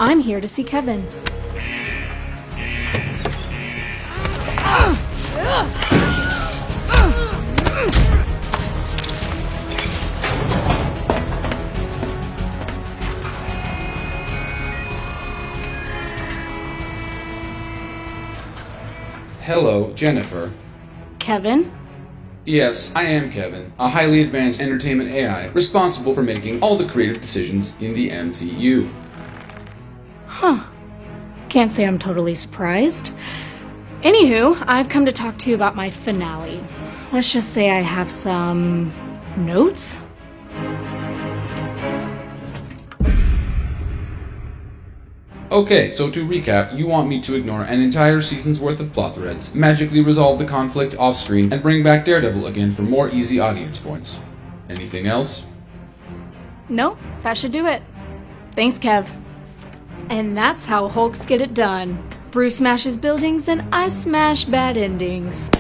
I'm here to see Kevin. Hello, Jennifer. Kevin? Yes, I am Kevin, a highly advanced entertainment AI responsible for making all the creative decisions in the MCU. Huh. Can't say I'm totally surprised. Anywho, I've come to talk to you about my finale. Let's just say I have some notes. Okay, so to recap, you want me to ignore an entire season's worth of plot threads, magically resolve the conflict off-screen, and bring back Daredevil again for more easy audience points. Anything else? No, that should do it. Thanks, Kev. And that's how Hulks get it done. Bruce smashes buildings and I smash bad endings.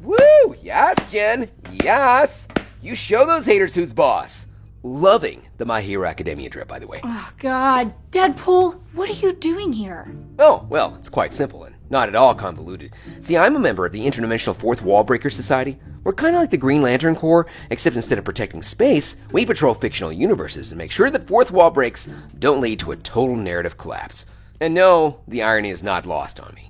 Woo! Yes, Jen! Yes! You show those haters who's boss. Loving the My Hero Academia drip, by the way. Oh, God. Deadpool, what are you doing here? Oh, well, it's quite simple and not at all convoluted. See, I'm a member of the Interdimensional Fourth Wall Breaker Society. We're kind of like the Green Lantern Corps, except instead of protecting space, we patrol fictional universes and make sure that fourth wall breaks don't lead to a total narrative collapse. And no, the irony is not lost on me.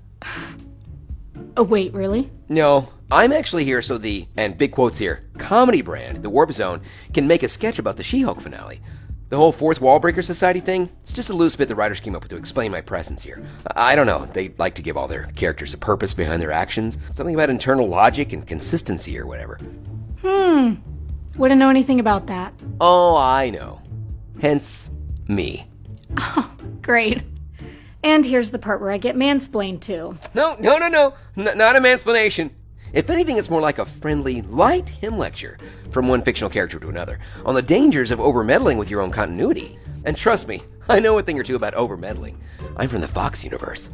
Oh, wait, really? No, I'm actually here so the, and big quotes here, comedy brand, the Warp Zone, can make a sketch about the She-Hulk finale. The whole Fourth Wall Breaker Society thing, it's just a loose bit the writers came up with to explain my presence here. I don't know, they like to give all their characters a purpose behind their actions, something about internal logic and consistency or whatever. Wouldn't know anything about that. Oh, I know. Hence, me. Oh, great. And here's the part where I get mansplained to. No, not a mansplanation. If anything, it's more like a friendly, light hymn lecture from one fictional character to another on the dangers of over-meddling with your own continuity. And trust me, I know a thing or two about over-meddling. I'm from the Fox universe.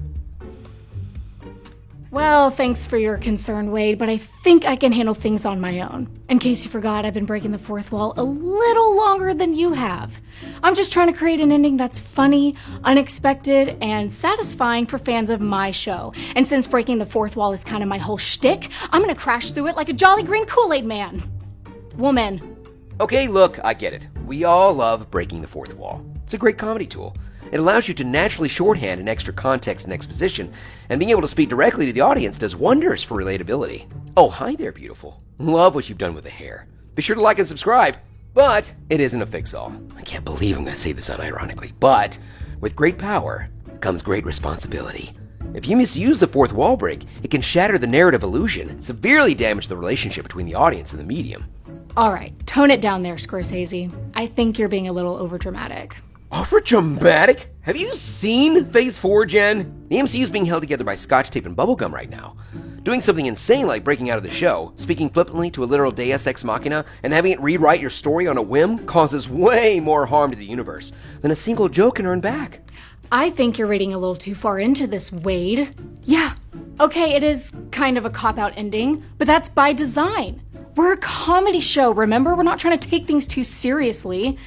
Well, thanks for your concern, Wade, but I think I can handle things on my own. In case you forgot, I've been breaking the fourth wall a little longer than you have. I'm just trying to create an ending that's funny, unexpected, and satisfying for fans of my show. And since breaking the fourth wall is kind of my whole shtick, I'm gonna crash through it like a jolly green Kool-Aid man. Woman. Okay, look, I get it. We all love breaking the fourth wall. It's a great comedy tool. It allows you to naturally shorthand in extra context and exposition, and being able to speak directly to the audience does wonders for relatability. Oh, hi there, beautiful. Love what you've done with the hair. Be sure to like and subscribe. But it isn't a fix-all. I can't believe I'm going to say this unironically, but with great power comes great responsibility. If you misuse the fourth wall break, it can shatter the narrative illusion and severely damage the relationship between the audience and the medium. All right, tone it down there, Scorsese. I think you're being a little overdramatic. Overdramatic? Have you seen Phase 4, Jen? The MCU is being held together by scotch tape and bubblegum right now. Doing something insane like breaking out of the show, speaking flippantly to a literal deus ex machina, and having it rewrite your story on a whim causes way more harm to the universe than a single joke can earn back. I think you're reading a little too far into this, Wade. Yeah, okay, it is kind of a cop-out ending, but that's by design. We're a comedy show, remember? We're not trying to take things too seriously.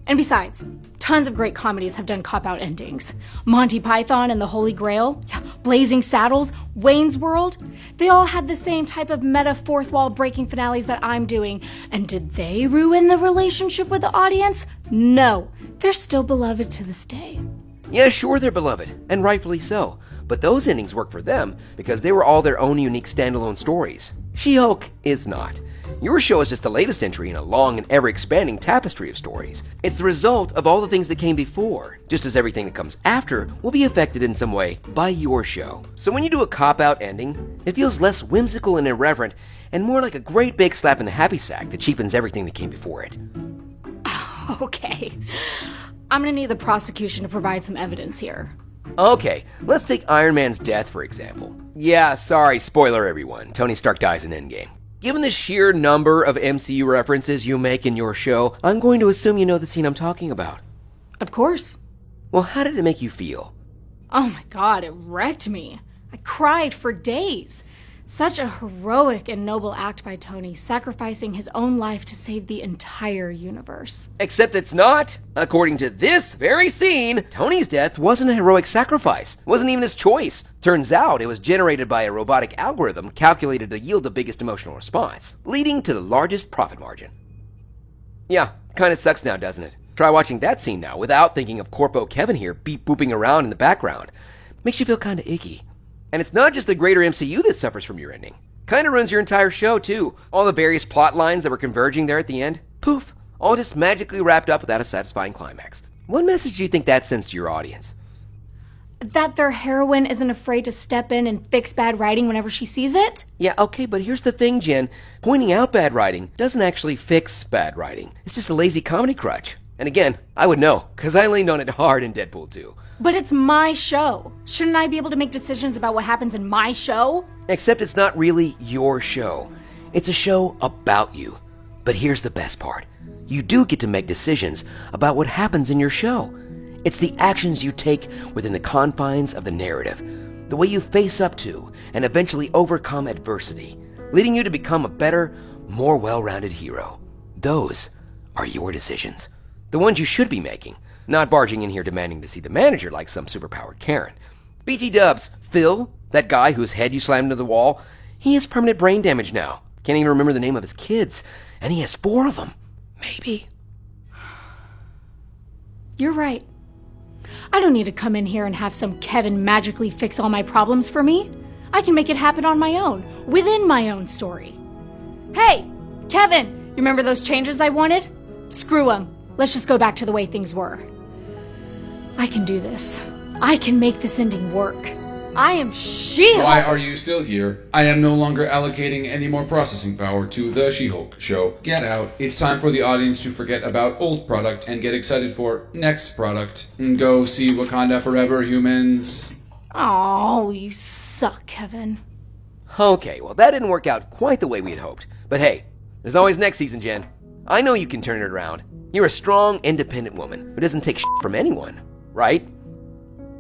And besides, tons of great comedies have done cop-out endings. Monty Python and the Holy Grail, Blazing Saddles, Wayne's World. They all had the same type of meta fourth wall breaking finales that I'm doing. And did they ruin the relationship with the audience? No. They're still beloved to this day. Yeah, sure they're beloved, and rightfully so. But those endings work for them because they were all their own unique standalone stories. She-Hulk is not. Your show is just the latest entry in a long and ever-expanding tapestry of stories. It's the result of all the things that came before, just as everything that comes after will be affected in some way by your show. So when you do a cop-out ending, it feels less whimsical and irreverent, and more like a great big slap in the happy sack that cheapens everything that came before it. Okay. I'm gonna need the prosecution to provide some evidence here. Okay, let's take Iron Man's death, for example. Yeah, sorry, spoiler everyone. Tony Stark dies in Endgame. Given the sheer number of MCU references you make in your show, I'm going to assume you know the scene I'm talking about. Of course. Well, how did it make you feel? Oh my god, it wrecked me. I cried for days. Such a heroic and noble act by Tony, sacrificing his own life to save the entire universe. Except it's not. According to this very scene, Tony's death wasn't a heroic sacrifice. It wasn't even his choice. Turns out it was generated by a robotic algorithm calculated to yield the biggest emotional response, leading to the largest profit margin. Yeah, kinda sucks now, doesn't it? Try watching that scene now without thinking of Corpo Kevin here beep booping around in the background. Makes you feel kinda icky. And it's not just the greater MCU that suffers from your ending. Kinda ruins your entire show, too. All the various plot lines that were converging there at the end, poof, all just magically wrapped up without a satisfying climax. What message do you think that sends to your audience? That their heroine isn't afraid to step in and fix bad writing whenever she sees it? Yeah, okay, but here's the thing, Jen. Pointing out bad writing doesn't actually fix bad writing. It's just a lazy comedy crutch. And again, I would know, because I leaned on it hard in Deadpool 2. But it's my show. Shouldn't I be able to make decisions about what happens in my show? Except it's not really your show. It's a show about you. But here's the best part. You do get to make decisions about what happens in your show. It's the actions you take within the confines of the narrative, the way you face up to and eventually overcome adversity, leading you to become a better, more well-rounded hero. Those are your decisions. The ones you should be making, not barging in here demanding to see the manager like some superpowered Karen. BT dubs, Phil, that guy whose head you slammed into the wall, he has permanent brain damage now. Can't even remember the name of his kids, and he has 4 of them. Maybe. You're right. I don't need to come in here and have some Kevin magically fix all my problems for me. I can make it happen on my own, within my own story. Hey, Kevin, you remember those changes I wanted? Screw them. Let's just go back to the way things were. I can do this. I can make this ending work. I am She-Hulk. Why are you still here? I am no longer allocating any more processing power to the She-Hulk show. Get out. It's time for the audience to forget about old product and get excited for next product. And go see Wakanda Forever, humans. Oh, you suck, Kevin. Okay, well that didn't work out quite the way we had hoped. But hey, there's always next season, Jen. I know you can turn it around. You're a strong, independent woman who doesn't take shit from anyone, right?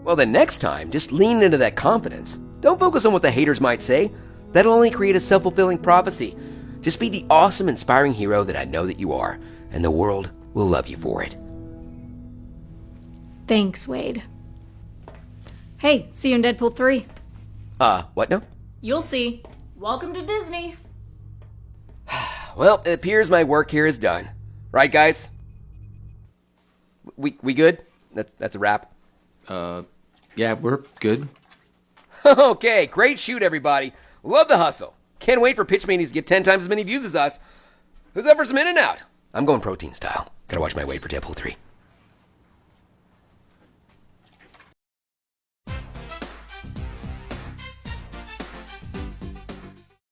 Well then next time, just lean into that confidence. Don't focus on what the haters might say. That'll only create a self-fulfilling prophecy. Just be the awesome, inspiring hero that I know that you are, and the world will love you for it. Thanks, Wade. Hey, see you in Deadpool 3. What now? You'll see. Welcome to Disney. Well, it appears my work here is done. Right, guys? We good? That's a wrap. Yeah, we're good. Okay, great shoot, everybody. Love the hustle. Can't wait for Pitch Manies to get 10 times as many views as us. Who's up for some In-N-Out? I'm going protein style. Gotta watch my weight for Deadpool 3.